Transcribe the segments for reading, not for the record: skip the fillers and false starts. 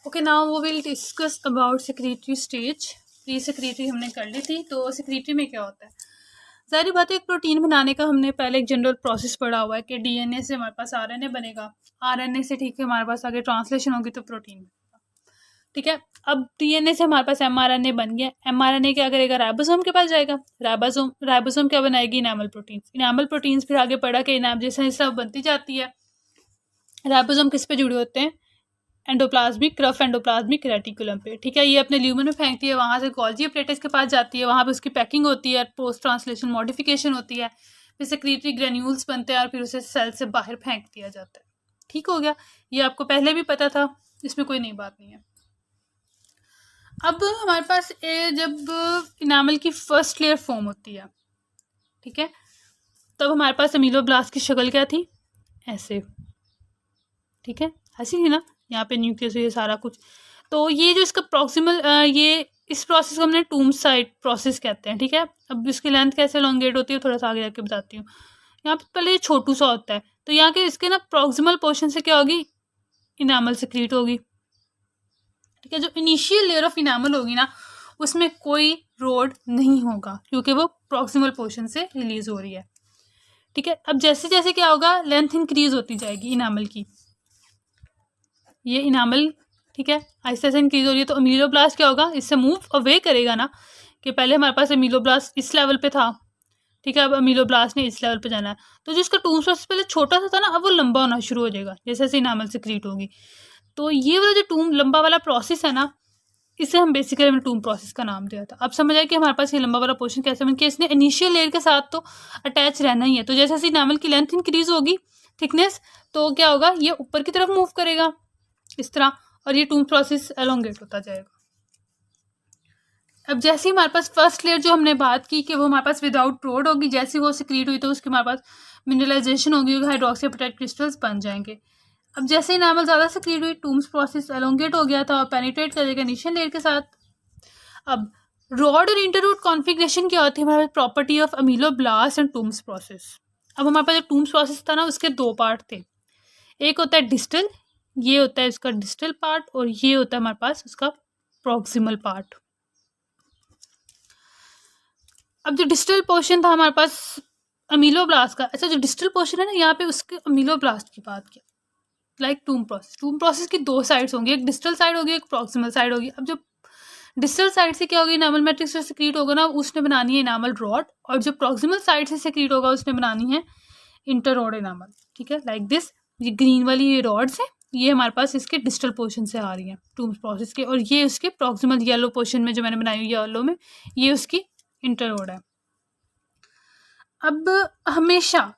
Okay, now वो will discuss about secretary stage. Pre secretary हमने कर ली थी, तो सेक्रेटरी में क्या होता है? सारी बातें, एक प्रोटीन बनाने का हमने पहले एक जनरल प्रोसेस पढ़ा हुआ है कि डीएनए से हमारे पास आरएनए बनेगा, आरएनए से ठीक है हमारे पास आगे ट्रांसलेशन होगी तो प्रोटीन बनेगा। ठीक है, अब डीएनए से हमारे पास एमआरएनए बन गया। एमआरएनए क्या करेगा? राइबोसोम के पास जाएगा। राइबोसोम क्या बनाएगी? Enamel protein. इनेमल प्रोटीन फिर आगे पढ़ा कि इनाम जैसा हिस्सा बनती जाती है। राइबोसोम किस पे जुड़े होते हैं? एंडोप्लाज्मिक रफ एंडोप्लाज्मिक रेटिकुलम पे। ठीक है, ये अपने ल्यूमन में फेंकती है, वहाँ से गोल्जी अपरेटस के पास जाती है, वहाँ पे उसकी पैकिंग होती है, पोस्ट ट्रांसलेशन मॉडिफिकेशन होती है, फिर सेक्रेटरी ग्रेन्यूल्स बनते हैं और फिर उसे सेल से बाहर फेंक दिया जाता है। ठीक हो गया, ये आपको पहले भी पता था, इसमें कोई नई बात नहीं है। अब हमारे पास जब इनामल की फर्स्ट लेयर फॉर्म होती है, ठीक है, तब हमारे पास अमीलोब्लास्ट की शक्ल क्या थी? ऐसे। ठीक है, ऐसी थी ना, यहाँ पे न्यूक्लियस ये सारा कुछ। तो ये जो इसका प्रॉक्सिमल ये इस प्रोसेस को हमने टूम साइड प्रोसेस कहते हैं। ठीक है, अब इसकी लेंथ कैसे लॉन्गेट होती है थोड़ा सा आगे जाके बताती हूँ। यहाँ पे पहले ये छोटू सा होता है, तो यहाँ के इसके ना प्रॉक्सिमल पोर्शन से क्या होगी? इनामल सिक्रीट होगी। ठीक है, जो इनिशियल लेयर ऑफ इनामल होगी ना, उसमें कोई रोड नहीं होगा क्योंकि वो प्रॉक्सिमल पोर्शन से रिलीज हो रही है। ठीक है, अब जैसे जैसे क्या होगा? लेंथ इंक्रीज होती जाएगी इनामल की, ये इनामल, ठीक है, आहिस्ता आहिस्ता इंक्रीज हो रही है। तो अमीलोब्लास्ट क्या होगा? इससे मूव अवे करेगा ना, कि पहले हमारे पास अमीलोब्लास्ट इस लेवल पे था, ठीक है, अब अमीलोब्लास्ट ने इस लेवल पे जाना है। तो जो इसका टूम प्रोसेस पहले छोटा सा था ना, अब वो लंबा होना शुरू हो जाएगा जैसे जैसे इनामल सिक्रीट होगी। तो ये वाला जो टूम लंबा वाला प्रोसेस है ना, इसे हम बेसिकली हमने टूम प्रोसेस का नाम दिया था। अब समझ आया कि हमारे पास ये लंबा वाला पोर्शन कैसे बन के, इसने इनिशियल लेयर के साथ तो अटैच रहना ही है। तो जैसे जैसे इनामल की लेंथ इंक्रीज होगी, थिकनेस, तो क्या होगा? ये ऊपर की तरफ मूव करेगा इस तरह, और ये टूम प्रोसेस एलोंगेट होता जाएगा। अब जैसे ही हमारे पास फर्स्ट लेयर जो हमने बात की कि वो हमारे पास विदाउट रोड होगी, जैसे वो सिक्रीट हुई तो उसके हमारे पास मिनरलाइजेशन होगी, हाइड्रोक्सी एपेटाइट क्रिस्टल्स बन जाएंगे। अब जैसे ही इनामल ज़्यादा सिक्रीट हुई, टूम्स प्रोसेस एलोंगेट हो गया था और पेनिट्रेट करेगा इनिशियल लेयर के साथ। अब रॉड और इंटररूट कॉन्फिग्रेशन क्या होती है? हमारे property of ameloblast and tombs process. अब हमारे पास जो टूम्स प्रोसेस था ना, उसके दो पार्ट थे। एक होता है डिस्टल, ये होता है इसका डिस्टल पार्ट, और ये होता है हमारे पास उसका प्रॉक्सिमल पार्ट। अब जो डिस्टल पोर्शन था हमारे पास अमीलोब्लास्ट का, अच्छा जो डिस्टल पोर्शन है ना, यहाँ पे उसके अमीलोब्लास्ट की बात किया, लाइक टूम प्रोसेस की दो साइड्स होंगी, एक डिस्टल साइड होगी, एक प्रॉक्सिमल साइड होगी। अब जो डिस्टल साइड से क्या होगी? इनामल मैट्रिक्स से सिक्रीट होगा ना, उसने बनानी है इनामल रॉड, और जो प्रॉक्सिमल साइड से सिक्रीट होगा उसने बनानी है इंटर रॉड इनामल। ठीक है, लाइक दिस, ये ग्रीन वाली ये रॉड्स है, ये हमारे पास इसके डिस्टल पोर्शन से आ रही है टूम्स प्रोसेस के, और ये उसके प्रॉक्सिमल येलो पोर्शन में जो मैंने बनाई हुई येलो में, ये उसकी इंटर रॉड है। अब हमेशा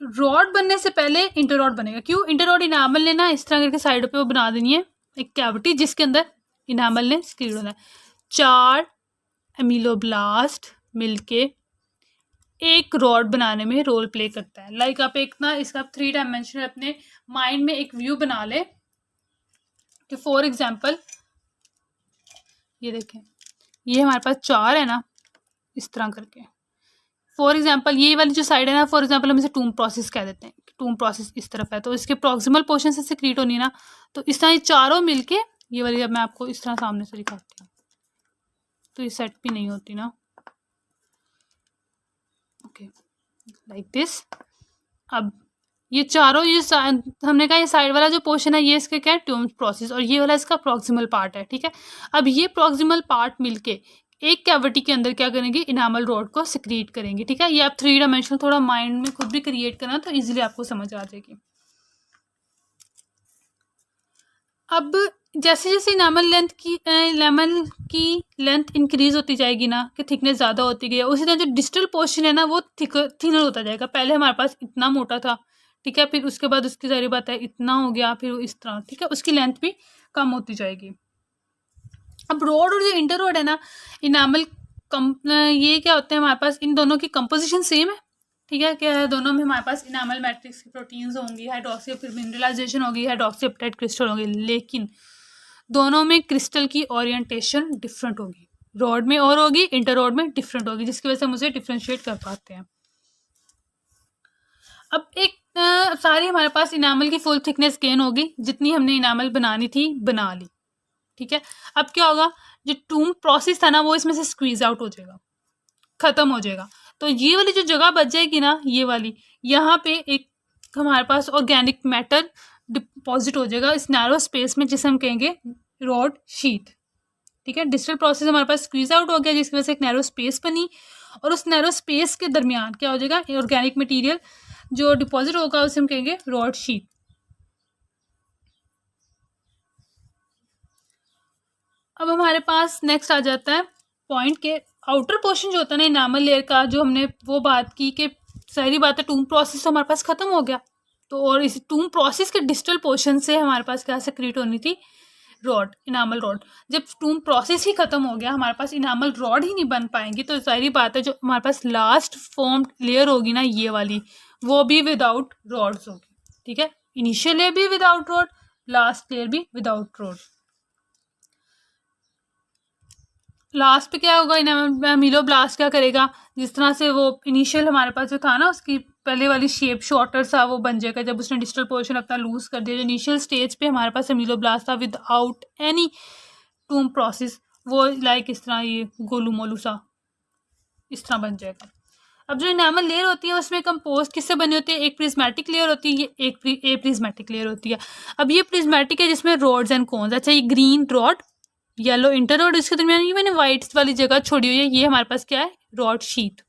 रॉड बनने से पहले इंटर रॉड बनेगा। क्यों? इंटर रॉड इनामल ने ना इस तरह करके साइडों पे वो बना देनी है एक कैविटी, जिसके अंदर इनामल ने सिक्रीट होना है। 4 अमीलोब्लास्ट मिलके एक रॉड बनाने में रोल प्ले करता है। लाइक आप एक ना इसका 3 डायमेंशनल अपने माइंड में एक व्यू बना ले कि फॉर एग्जाम्पल ये देखें, ये हमारे पास 4 है ना, इस तरह करके। फॉर एग्जाम्पल ये वाली जो साइड है ना, फॉर एग्जाम्पल हम इसे टूम प्रोसेस कह देते हैं, टूम प्रोसेस इस तरफ है, तो इसके प्रॉक्सिमल पोर्शन से सिक्रीट होनी है ना, तो इस तरह ये चारों मिलके, ये वाली अब मैं आपको इस तरह सामने से दिखाती हूँ, तो ये सेट भी नहीं होती ना, ओके, लाइक दिस। अब ये चारों, ये हमने कहा ये साइड वाला जो पोर्शन है, ये इसके क्या है? टूम प्रोसेस, और ये वाला इसका प्रॉक्सिमल पार्ट है। ठीक है, अब ये प्रॉक्सिमल पार्ट मिलके एक कैविटी के अंदर क्या करेंगे? इनामल रॉड को सिक्रीट करेंगे। ठीक है, ये आप 3 डायमेंशनल थोड़ा माइंड में खुद भी क्रिएट करना, तो इजीली आपको समझ आ जाएगी। अब जैसे जैसे इनामल की लेंथ इंक्रीज होती जाएगी ना, कि थिकनेस ज़्यादा होती गई, उसी तरह जो डिस्टल पोर्शन है ना, वो थिनर होता जाएगा। पहले हमारे पास इतना मोटा था, ठीक है, फिर उसके बाद उसकी ज़ाहिर बात है इतना हो गया, फिर इस तरह, ठीक है, उसकी लेंथ भी कम होती जाएगी। अब रॉड और जो इंटर रॉड है ना, इनामल ये क्या होते हैं हमारे पास? इन दोनों की कंपोजिशन सेम है। ठीक है, क्या है? दोनों में हमारे पास इनामल मैट्रिक्स की प्रोटीन्स होंगी, हाइड्रोक्सी, फिर मिनरलाइजेशन होगी, हाइड्रोक्सी एपेटाइट क्रिस्टल होंगे, लेकिन दोनों में क्रिस्टल की ओरिएंटेशन डिफरेंट होगी। रॉड में और होगी, इंटर रॉड में डिफरेंट होगी, जिसकी वजह से हम उसे डिफ्रेंशिएट कर पाते हैं। अब एक सारी हमारे पास इनामल की फुल थिकनेस गेन होगी, जितनी हमने इनामल बनानी थी बना ली। ठीक है, अब क्या होगा, जो टूम प्रोसेस था ना वो इसमें से स्क्वीज आउट हो जाएगा, ख़त्म हो जाएगा। तो ये वाली जो जगह बच जाएगी ना, ये वाली, यहाँ पे एक हमारे पास ऑर्गेनिक मैटर डिपॉजिट हो जाएगा इस नैरो स्पेस में, जिसे हम कहेंगे रॉड शीट। ठीक है, डिजिटल प्रोसेस हमारे पास स्क्वीज आउट हो गया, जिसकी वजह से एक नैरो स्पेस बनी, और उस नैरो स्पेस के दरमियान क्या हो जाएगा, ऑर्गेनिक मटेरियल जो डिपॉजिट होगा उसे हम कहेंगे रॉड शीट। अब हमारे पास नेक्स्ट आ जाता है पॉइंट के आउटर पोर्शन जो होता है ना इनामल लेयर का, जो हमने वो बात की कि सारी बात है टूम प्रोसेस तो हमारे पास ख़त्म हो गया, तो और इस टूम प्रोसेस के डिजिटल पोर्शन से हमारे पास क्या सेक्रेट होनी थी, रॉड, इनामल रॉड। जब टूम प्रोसेस ही ख़त्म हो गया, हमारे पास इनामल रॉड ही नहीं बन पाएंगी, तो सारी बात है जो हमारे पास लास्ट फॉर्म लेयर होगी ना ये वाली, वो भी विदाउट रॉड्स होगी। ठीक है, इनिशियल लेयर भी विदाउट रॉड, लास्ट लेयर भी विदाउट रॉड। लास्ट पे क्या होगा, अमीलोब्लास्ट क्या करेगा, जिस तरह से वो इनिशियल हमारे पास जो था ना उसकी पहले वाली शेप शॉर्टर सा वो बन जाएगा, जब उसने डिजिटल पोर्शन अपना लूज कर दिया। जो इनिशियल स्टेज पे हमारे पास अमीलोब्लास्ट था विदाउट एनी टूम प्रोसेस, वो लाइक इस तरह ये गोलू मोलू सा इस तरह बन जाएगा। अब जो इनामल लेयर होती है उसमें कंपोस्ट किससे बनी होती है, एक प्रिज्मेटिक लेयर होती है, ये एक प्रिज्मेटिक लेयर होती है। अब ये प्रिज्मेटिक है जिसमें रॉड्स एंड कोन्स, अच्छा ये green rod, yellow inter rod, इसके दरमियान ये मैंने वाइट वाली जगह छोड़ी हुई है, ये हमारे पास क्या है, रॉड शीट।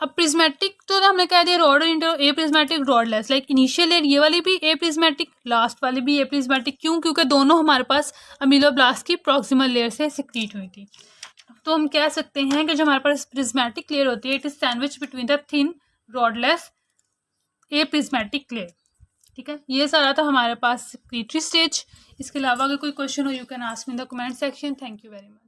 अब प्रिज्मेटिक तो हमने कह दिया रॉड और inter, a prismatic rod less, like initial layer ये वाली भी ए प्रिज्मेटिक, लास्ट वाली भी ए प्रिज्मेटिक। क्यों, क्योंकि दोनों हमारे पास अमीलोब्लास्ट की प्रॉक्सिमल लेयर से सिक्रीट हुई थी। तो हम कह सकते हैं कि जो हमारे पास प्रिज्मेटिक लेयर होती है, it is sandwich between the thin rodless a prismatic layer. ठीक है, ये सारा था हमारे पास सेक्रेटरी स्टेज। इसके अलावा अगर कोई क्वेश्चन हो, you can ask in the comment section. Thank you very much.